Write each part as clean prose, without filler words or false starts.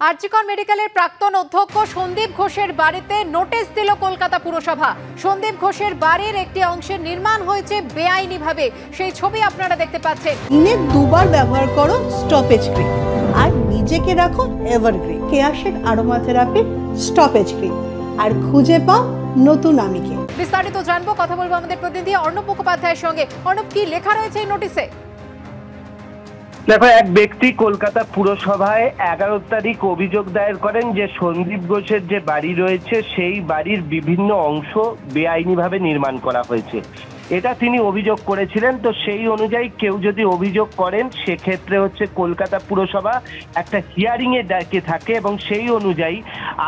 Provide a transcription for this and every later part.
আরজিকর মেডিকেলের প্রাক্তন অধ্যক্ষ সন্দীপ ঘোষের বাড়িতে নোটিশ দিল কলকাতা পুরসভা। সন্দীপ ঘোষের বাড়ির একটি অংশের নির্মাণ হয়েছে বেআইনিভাবে, সেই ছবি আপনারা দেখতে পাচ্ছেন। দিনে দুবার ব্যবহার করো স্টপেজ ক্রিম আর নিজেকে রাখো এভারগ্রিন। কেয়াশেক আরোমা থেরাপি স্টপেজ ক্রিম আর খুঁজে পাও নতুন আমিকে। বিস্তারিত জানবো, কথা বলবো আমাদের প্রতিনিধি অর্ণব মুখোপাধ্যায়ের সঙ্গে। অর্ণব, কি লেখা রয়েছে এই নোটিশে? দেখো, এক ব্যক্তি কলকাতা পুরসভায় 11 তারিখ অভিযোগ দায়ের করেন যে সন্দীপ ঘোষের যে বাড়ি রয়েছে সেই বাড়ির বিভিন্ন অংশ বেআইনিভাবে নির্মাণ করা হয়েছে, এটা তিনি অভিযোগ করেছিলেন। তো সেই অনুযায়ী কেউ যদি অভিযোগ করেন সেক্ষেত্রে হচ্ছে কলকাতা পুরসভা একটা হিয়ারিং এ ডাকে থাকে এবং সেই অনুযায়ী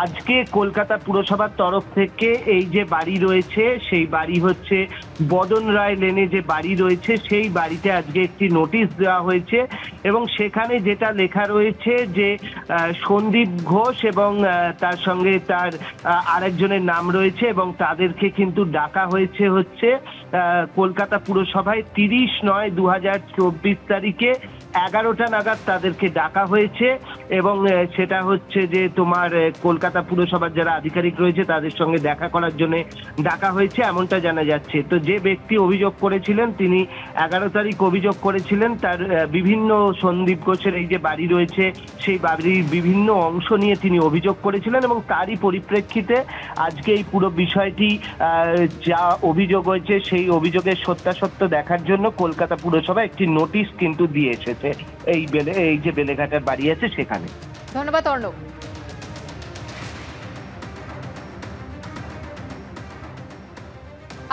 আজকে কলকাতা পুরসভার তরফ থেকে এই যে বাড়ি রয়েছে সেই বাড়ি হচ্ছে বদন রায় লেনে যে বাড়ি রয়েছে সেই বাড়িতে আজকে একটি নোটিশ দেওয়া হয়েছে এবং সেখানে যেটা লেখা রয়েছে যে সন্দীপ ঘোষ এবং তার সঙ্গে তার আরেকজনের নাম রয়েছে এবং তাদেরকে কিন্তু ডাকা হয়েছে হচ্ছে কলকাতা পুরসভায় 30/9/2024 তারিখে 11টা নাগাদ তাদেরকে ডাকা হয়েছে এবং সেটা হচ্ছে যে তোমার কলকাতা পুরসভার যারা আধিকারিক রয়েছে তাদের সঙ্গে দেখা করার জন্য ডাকা হয়েছে, এমনটা জানা যাচ্ছে। তো যে ব্যক্তি অভিযোগ করেছিলেন তিনি 11 তারিখ অভিযোগ করেছিলেন তার বিভিন্ন সন্দীপ ঘোষের এই যে বাড়ি রয়েছে সেই বাড়ির বিভিন্ন অংশ নিয়ে তিনি অভিযোগ করেছিলেন এবং তারই পরিপ্রেক্ষিতে আজকে এই পুরো বিষয়টি যা অভিযোগ হয়েছে সেই অভিযোগের সত্যাসত্য দেখার জন্য কলকাতা পুরসভা একটি নোটিশ কিন্তু দিয়ে এসেছে এই যে বেলেঘাটার বাড়ি আছে সেখানে। ধন্যবাদ অর্ণব।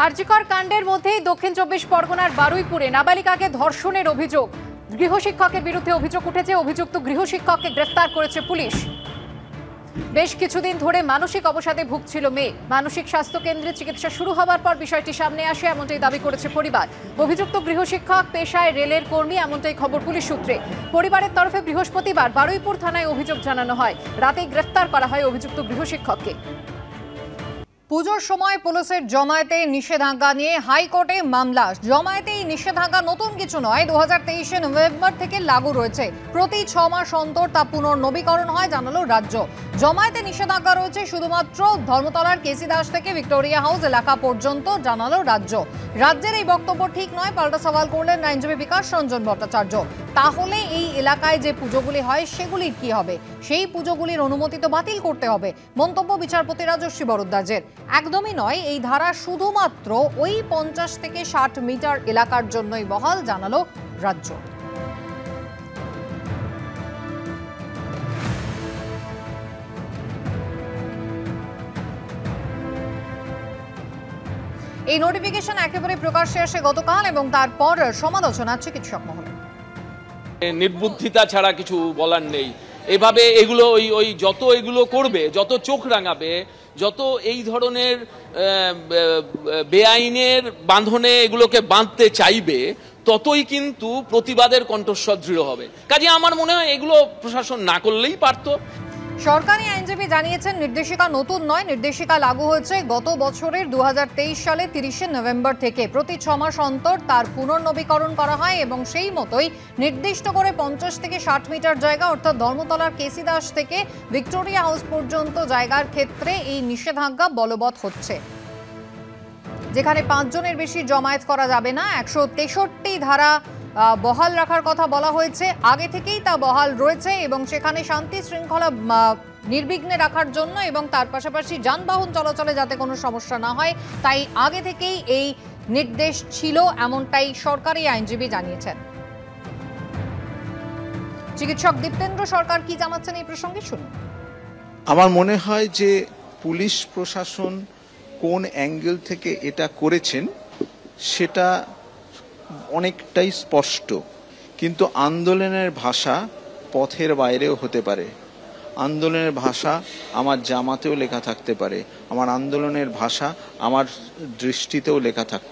আরজিকর কাণ্ডের মধ্যেই দক্ষিণ 24 পরগনার বারুইপুরে নাবালিকাকে ধর্ষণের অভিযোগ। গৃহশিক্ষকের বিরুদ্ধে অভিযোগ উঠেছে, অভিযুক্ত গৃহশিক্ষককে গ্রেফতার করেছে পুলিশ। বেশ কিছুদিন ধরে মানসিক অবসাদে ভুগছিল মেয়ে। মানসিক স্বাস্থ্য কেন্দ্রে চিকিৎসা শুরু হওয়ার পর বিষয়টি সামনে আসে, এমনটাই দাবি করেছে পরিবার। অভিযুক্ত গৃহশিক্ষক পেশায় রেলের কর্মী, এমনটাই খবর পুলিশ সূত্রে। পরিবারের তরফে বৃহস্পতিবার বারুইপুর থানায় অভিযোগ জানানো হয়। রাতেই গ্রেফতার করা হয় অভিযুক্ত গৃহশিক্ষককে। পুজোর সময় পুলিশের জমায়েতে নিষেধাজ্ঞা নিয়ে হাইকোর্টে মামলা। জমায়েতে এই নিষেধাজ্ঞা নতুন কিছু নয়, 2023 নভেম্বর থেকে লাগু রয়েছে। প্রতি 6 মাস অন্তর তা পুনর্নবীকরণ হয়, জানালো রাজ্য। জমায়েতে নিষেধাজ্ঞা রয়েছে শুধুমাত্র ধর্মতলার কেসি দাস থেকে ভিক্টোরিয়া হাউস এলাকা পর্যন্ত, জানালো রাজ্য। রাজ্যের এই বক্তব্য ঠিক নয়, পাল্টা সওয়াল করলেন আইনজীবী বিকাশ রঞ্জন ভট্টাচার্য। তাহলে এই এলাকায় যে পুজোগুলি হয় সেগুলির কি হবে? সেই পুজোগুলির অনুমতি তো বাতিল করতে হবে। মন্তব্য বিচারপতি রাজস্বী বরদ্দাজের। একদমই নয়, এই ধারা শুধুমাত্র ওই 50 থেকে 60 মিটার এলাকার জন্যই বহাল, জানালো রাজ্য। এই নোটিফিকেশন একেবারে প্রকাশ্যে আসে গতকাল এবং তারপর সমালোচনা চিকিৎসক মহলে। নির্বুদ্ধিতা ছাড়া কিছু বলার নেই। এভাবে এগুলো ওই যত এগুলো করবে, যত চোখ রাঙাবে, যত এই ধরনের বেআইনের বাঁধনে এগুলোকে বাঁধতে চাইবে, ততই কিন্তু প্রতিবাদের কণ্ঠস্বর দৃঢ় হবে। কাজে আমার মনে হয় এগুলো প্রশাসন না করলেই পারত। সরকারি আইনজীবী জানিয়েছেন নির্দেশিকা নতুন নয়, নির্দেশিকা লাগু হয়েছে গত বছরের 2023 সালে 30 নভেম্বর থেকে। প্রতি 6 মাস অন্তর তার পুনর্নবীকরণ করা হয় এবং সেই মতোই নির্দিষ্ট করে 50 থেকে 60 মিটার জায়গা, অর্থাৎ ধর্মতলার কেসি দাস থেকে ভিক্টোরিয়া হাউস পর্যন্ত জায়গার ক্ষেত্রে এই নিষেধাজ্ঞা বলবৎ হচ্ছে। যেখানে 5 জনের বেশি জমায়েত করা যাবে না। 163 ধারা বহাল রাখার কথা বলা হয়েছে, আগে থেকেই তা বহাল রয়েছে এবং সেখানে শান্তি শৃঙ্খলা নির্বিঘ্নে রাখার জন্য এবং তার পাশাপাশি যানবাহন চলাচলে যাতে কোনো সমস্যা না হয়, তাই আগে থেকেই এই নির্দেশ ছিল, এমনটাই সরকারি আইনজীবী জানিয়েছেন। চিকিৎসক দীপ্তেন্দ্র সরকার কি জানাচ্ছেন এই প্রসঙ্গে শুনুন। আমার মনে হয় যে পুলিশ প্রশাসন কোন অ্যাঙ্গেল থেকে এটা করেছেন সেটা অনেকটাই স্পষ্ট, কিন্তু আন্দোলনের ভাষা পথের বাইরেও হতে পারে। আন্দোলনের ভাষা আমার জামাতেও লেখা থাকতে পারে, আমার আন্দোলনের ভাষা আমার দৃষ্টিতেও লেখা থাকতে